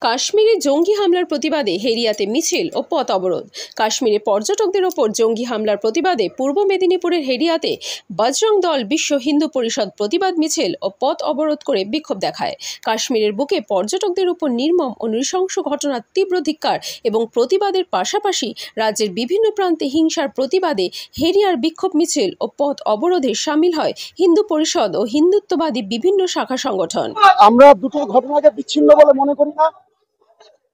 কাশ্মীরে জঙ্গি হামলার প্রতিবাদে হেরিয়াতে মিছিল ও পথ অবরোধ। কাশ্মীরে পর্যটকদের ওপর জঙ্গি হামলার প্রতিবাদে পূর্ব মেদিনীপুরের হেরিয়াতে বজরং দল বিশ্ব হিন্দু পরিষদ প্রতিবাদ মিছিল ও পথ অবরোধ করে বিক্ষোভ দেখায়। কাশ্মীরের বুকে পর্যটকদের উপর নির্মম ও নৃশংস ঘটনার তীব্র ধিক্কার এবং প্রতিবাদের পাশাপাশি রাজ্যের বিভিন্ন প্রান্তে হিংসার প্রতিবাদে হেরিয়ার বিক্ষোভ মিছিল ও পথ অবরোধে সামিল হয় হিন্দু পরিষদ ও হিন্দুত্ববাদী বিভিন্ন শাখা সংগঠন। আমরা দুটো ঘটনাকে বিচ্ছিন্ন বলে মনে করি না।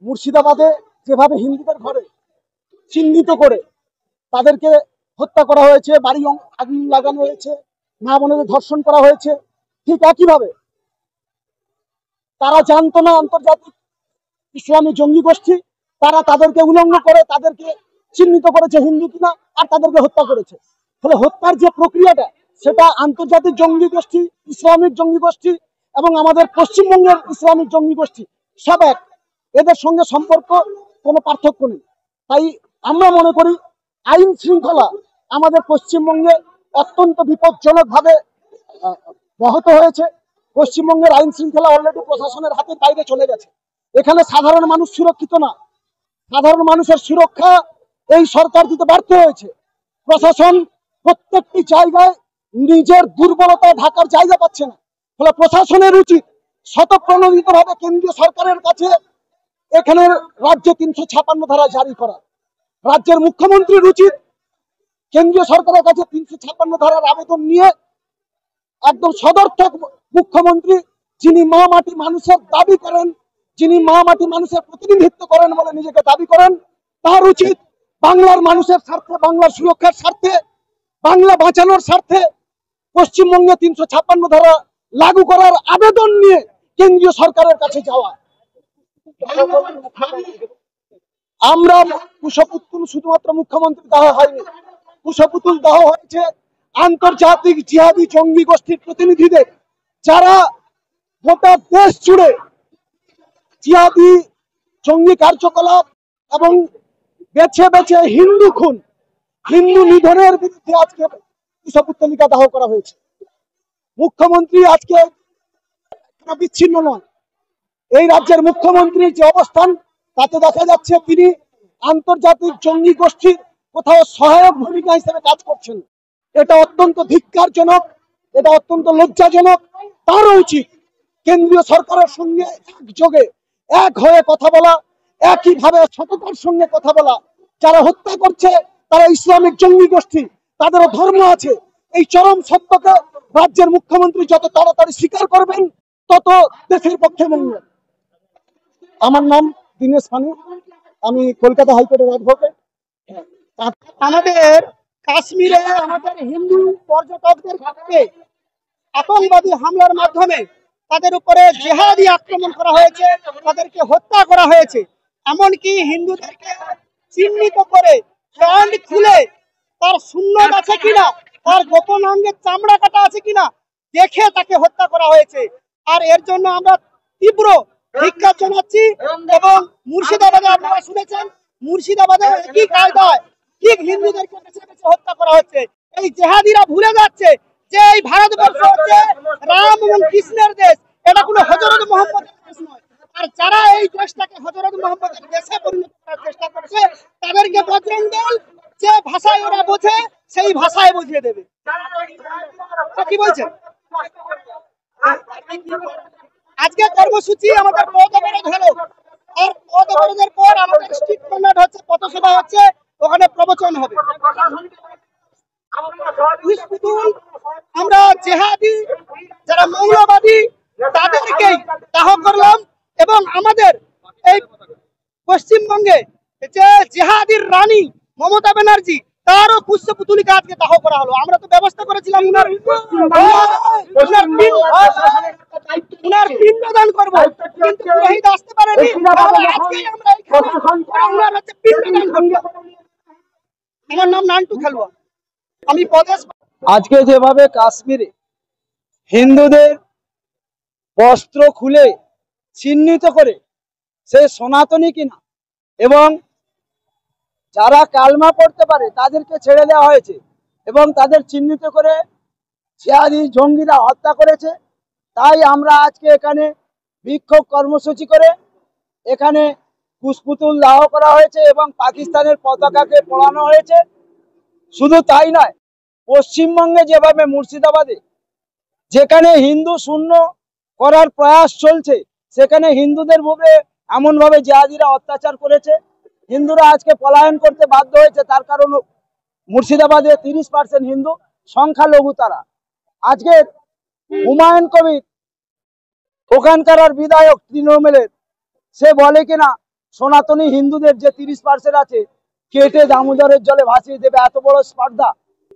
মুর্শিদাবাদে যেভাবে হিন্দুদের ঘরে চিহ্নিত করে তাদেরকে হত্যা করা হয়েছে, বাড়ি আগুন লাগানো হয়েছে, মা বোনেদের ধর্ষণ করা হয়েছে, ঠিক একইভাবে তারা জানতো না আন্তর্জাতিক ইসলামী জঙ্গি গোষ্ঠী, তারা তাদেরকে উলঙ্গ করে তাদেরকে চিহ্নিত করেছে হিন্দু কিনা আর তাদেরকে হত্যা করেছে। ফলে হত্যার যে প্রক্রিয়াটা সেটা আন্তর্জাতিক জঙ্গি গোষ্ঠী, ইসলামিক জঙ্গি গোষ্ঠী এবং আমাদের পশ্চিমবঙ্গের ইসলামিক জঙ্গি গোষ্ঠী সব এক, এদের সঙ্গে সম্পর্ক কোনো পার্থক্য নেই। তাই আমরা মনে করি আইন শৃঙ্খলা আমাদের পশ্চিমবঙ্গে অত্যন্ত বিপজ্জনকভাবে ব্যাহত হয়েছে। পশ্চিমবঙ্গের আইন শৃঙ্খলা অলরেডি প্রশাসনের হাতের বাইরে চলে গেছে। এখানে সাধারণ মানুষ সুরক্ষিত না। সাধারণ মানুষের সুরক্ষা এই সরকার দিতে ব্যর্থ হয়েছে। প্রশাসন প্রত্যেকটি জায়গায় নিজের দুর্বলতা ঢাকার জায়গা পাচ্ছে না। ফলে প্রশাসনের উচিত স্বতঃপ্রণোদিতভাবে কেন্দ্রীয় সরকারের কাছে এখানের রাজ্যে ৩৫৬ ধারা জারি করা। রাজ্যের মুখ্যমন্ত্রীর উচিত কেন্দ্রীয় সরকারের কাছে ৩৫৬ ধারার আবেদন নিয়ে একদম সদর্থক মুখ্যমন্ত্রী, যিনি মা মাটি মানুষের দাবি করেন, যিনি মা মাটি মানুষের প্রতিনিধিত্ব করেন বলে নিজেকে দাবি করেন, তার উচিত বাংলার মানুষের স্বার্থে, বাংলার সুরক্ষার স্বার্থে, বাংলা বাঁচানোর স্বার্থে পশ্চিমবঙ্গে ৩৫৬ ধারা লাগু করার আবেদন নিয়ে কেন্দ্রীয় সরকারের কাছে যাওয়া। আমরা কুশপুতুল শুধুমাত্র মুখ্যমন্ত্রী দেওয়া হয়নি, কুশপুতুল দেওয়া হয়েছে আন্তর্জাতিক জিহাদি জঙ্গি গোষ্ঠীর প্রতিনিধিদের, যারা গোটা দেশ জুড়ে জিহাদি জঙ্গি কার্যকলাপ এবং বেছে বেছে হিন্দু খুন, হিন্দু নিধনের বিরুদ্ধে আজকে কুশপুত্তলিকা দাহ করা হয়েছে। মুখ্যমন্ত্রী আজকে বিচ্ছিন্ন নয়। এই রাজ্যের মুখ্যমন্ত্রীর যে অবস্থান তাতে দেখা যাচ্ছে তিনি আন্তর্জাতিক জঙ্গি গোষ্ঠীর কোথাও সহায়ক ভূমিকা হিসেবে কাজ করছেন। এটা অত্যন্ত ধিক্কারজনক, এটা অত্যন্ত লজ্জাজনক। তারও উচিত কেন্দ্রীয় সরকারের সঙ্গে একযোগে এক হয়ে কথা বলা, একইভাবে সততার সঙ্গে কথা বলা। যারা হত্যা করছে তারা ইসলামিক জঙ্গি গোষ্ঠী, তাদেরও ধর্ম আছে। এই চরম সত্যকে রাজ্যের মুখ্যমন্ত্রী যত তাড়াতাড়ি স্বীকার করবেন তত দেশের পক্ষে মঙ্গল। আমার নাম দীনেশ পানি, আমি কলকাতা হাইকোর্টের অ্যাডভোকেট। আমাদের কাশ্মীরে আমাদের হিন্দু পর্যটকদের ঘাটে আতঙ্কবাদী হামলার মাধ্যমে তাদের উপরে জিহাদি আক্রমণ করা হয়েছে, তাদেরকে হত্যা করা হয়েছে। এমনকি হিন্দুদেরকে চিহ্নিত করে প্যান্ট খুলে তার সুন্নত আছে কিনা, তার গোপন অঙ্গের চামড়া কাটা আছে কিনা দেখে তাকে হত্যা করা হয়েছে। আর এর জন্য আমরা তীব্র ধিক্কার জানাচ্ছি। এবং মুর্শিদাবাদে আপনারা শুনেছেন, মুর্শিদাবাদে একই কায়দায় ঠিক হিন্দুদেরকে বেছে বেছে হত্যা করা হচ্ছে। এই জেহাদিরা ভুলে যাচ্ছে যে এই ভারতবর্ষ হচ্ছে রাম এবং কৃষ্ণের দেশ, এটা কোনো হযরত মুহাম্মদের দেশ নয়। আর যারা এই দেশটাকে হযরত মুহাম্মদের দেশে পরিণত করার চেষ্টা করছে তাদেরকে বজরং দল যে ভাষায় ওরা বোঝে সেই ভাষায় বুঝিয়ে দেবে। কি বলছেন? আজকে কর্মসূচি আমাদের পথ অবরোধ হলো, আর পথ অবরোধের পর আমাদের স্ট্রিট কর্নার হচ্ছে, পথসভা হচ্ছে, ওখানে প্রবচন হবে। আমরা জেহাদি যারা মৌলবাদী তাদেরকেই দাহ করলাম এবং আমাদের এই পশ্চিমবঙ্গে যে জেহাদির রানী মমতা ব্যানার্জি তারও পুষ্পপুতুলিকা আজকে দাহ করা হলো। আমরা তো ব্যবস্থা করেছিলাম উনার পিণ্ডদান করব, কিন্তু পুরোহিত আসতে পারেনি। আমার নাম নান্টু খেলুয়া, আমি প্রদেশ। আজকে যেভাবে কাশ্মীরে হিন্দুদের বস্ত্র খুলে চিহ্নিত করে সে সনাতনী কিনা এবং যারা কালমা পড়তে পারে তাদেরকে ছেড়ে দেওয়া হয়েছে এবং তাদের চিহ্নিত করে জিহাদি জঙ্গিরা হত্যা করেছে। তাই আমরা আজকে এখানে বিক্ষোভ কর্মসূচি করে এখানে কুশপুতুল দাহ করা হয়েছে এবং পাকিস্তানের পতাকাকে পোড়ানো হয়েছে। শুধু তাই নয়, পশ্চিমবঙ্গে যেভাবে মুর্শিদাবাদে যেখানে হিন্দু শূন্য করার প্রয়াস চলছে, সেখানে হিন্দুদের উপরে এমনভাবে জিহাদিরা অত্যাচার করেছে, হিন্দুরা আজকে পলায়ন করতে বাধ্য হয়েছে। তার কারণ মুর্শিদাবাদে 30% হিন্দু, সংখ্যালঘু তারা। আজকে হুমায়ুন কবির ওখানকার বিধায়ক তৃণমূলের, সে বলে কিনা সনাতনী হিন্দুদের যে 30% আছে কেটে দামোদরের জলে ভাসিয়ে দেবে, এত বড় স্পর্ধা।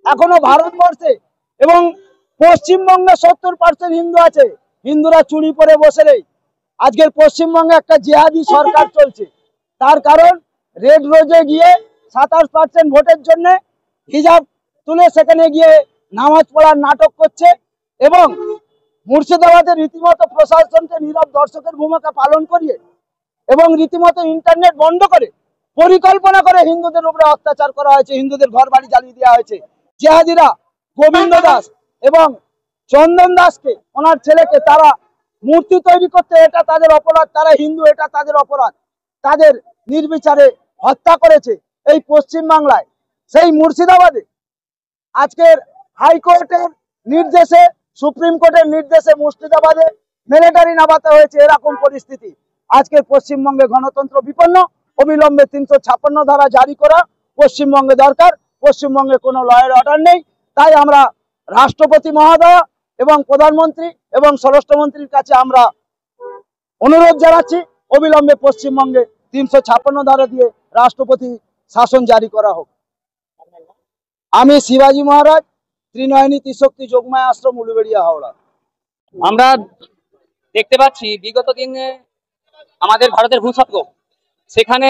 এখনো ভারতবর্ষে এবং পশ্চিমবঙ্গে 70% হিন্দু আছে, হিন্দুরা চুরি করে বসে নেই। আজকের পশ্চিমবঙ্গে একটা জিহাদি সরকার চলছে। তার কারণ রেড রোজে গিয়ে 27% ভোটের জন্য হিজাব তুলে সেখানে গিয়ে নামাজ পড়ার নাটক করছে এবং মুর্শিদাবাদের রীতিমতো প্রশাসনকে নীরব দর্শকের ভূমিকা পালন করিয়ে এবং রীতিমতো ইন্টারনেট বন্ধ করে পরিকল্পনা করে হিন্দুদের উপরে অত্যাচার করা হয়েছে, হিন্দুদের ঘর বাড়ি জ্বালিয়ে দেওয়া হয়েছে। জিহাদিরা গোবিন্দ দাস এবং চন্দন দাসকে, ওনার ছেলেকে, তারা মূর্তি তৈরি করতে, এটা তাদের অপরাধ, তারা হিন্দু, এটা তাদের অপরাধ, তাদের নির্বিচারে হত্যা করেছে এই পশ্চিম বাংলায়। সেই মুর্শিদাবাদে আজকের হাইকোর্টের নির্দেশে, সুপ্রিম কোর্টের নির্দেশে মুর্শিদাবাদে মিলিটারি নামাতে হয়েছে। এরকম পরিস্থিতি আজকের পশ্চিমবঙ্গে গণতন্ত্র বিপন্ন। অবিলম্বে 356 ধারা জারি করা পশ্চিমবঙ্গে দরকার। পশ্চিমবঙ্গে কোনো ল এর অর্ডার নেই। তাই আমরা রাষ্ট্রপতি মহোদয় এবং প্রধানমন্ত্রী এবং স্বরাষ্ট্রমন্ত্রীর কাছে আমরা অনুরোধ জানাচ্ছি, অবিলম্বে পশ্চিমবঙ্গে 356 ধারা দিয়ে রাষ্ট্রপতি শাসন জারি করা হোক। আমি শিবাজি মহারাজ, ত্রিনয়নী ত্রিশক্তি যোগমায়া আশ্রম, উলুবেড়িয়া, হাওড়া। আমরা দেখতে পাচ্ছি বিগত দিনে আমাদের ভারতের ভূস্বর্গ সেখানে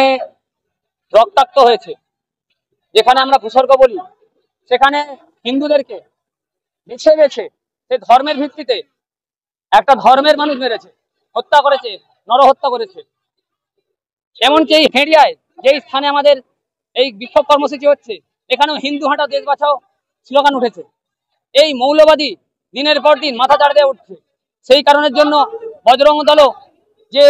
রক্তাক্ত হয়েছে। যেখানে আমরা ভূস্বর্গ বলি, সেখানে হিন্দুদেরকে বেছে বেছে সে ধর্মের ভিত্তিতে একটা ধর্মের মানুষ মেরেছে, হত্যা করেছে, নরহত্যা করেছে। এমনকি এই হেরিয়ায় যেই স্থানে আমাদের এই বিক্ষোভ কর্মসূচি হচ্ছে, এখানেও হিন্দু হাঁটা দেশ বাঁচাও স্লোগান উঠেছে। এই মৌলবাদী দিনের পর দিন মাথা চাড়া দিয়ে উঠছে। সেই কারণের জন্য বজরং দলও যে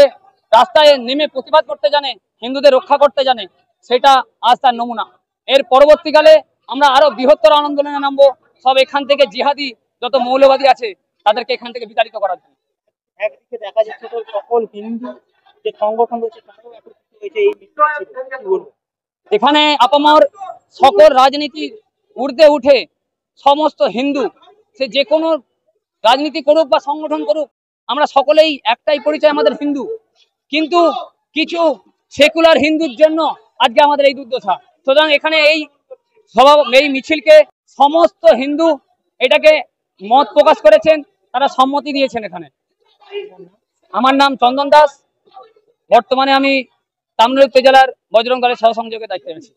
রাস্তায় নেমে প্রতিবাদ করতে জানে, হিন্দুদের রক্ষা করতে জানে, সেটা আজ তার নমুনা। এর পরবর্তীকালে আমরা আরো বৃহত্তর আন্দোলনে নামবো, সব এখান থেকে জিহাদি যত মৌলবাদী আছে তাদেরকে এখান থেকে বিতাড়িত করার জন্য। একদিকে দেখা যাচ্ছে তো সকল হিন্দু যে সংগঠন রয়েছে তারাও একত্রিত হয়েছে এই মিছিলে। এখানে আপামর সকল রাজনীতির ঊর্ধ্বে উঠে সমস্ত হিন্দু, সে যে কোনো রাজনীতি করুক বা সংগঠন করুক, আমরা সকলেই একটাই পরিচয়, আমাদের হিন্দু। কিন্তু কিছু সেকুলার হিন্দুর জন্য আজকে আমাদের এই দুর্দশা। সুতরাং এখানে এই মিছিলকে সমস্ত হিন্দু এটাকে মত প্রকাশ করেছেন, তারা সম্মতি দিয়েছেন। এখানে আমার নাম চন্দন দাস, বর্তমানে আমি তামিলনাড়ু জেলার বজরং দলের সহ সংযোগের দায়িত্বে আছি।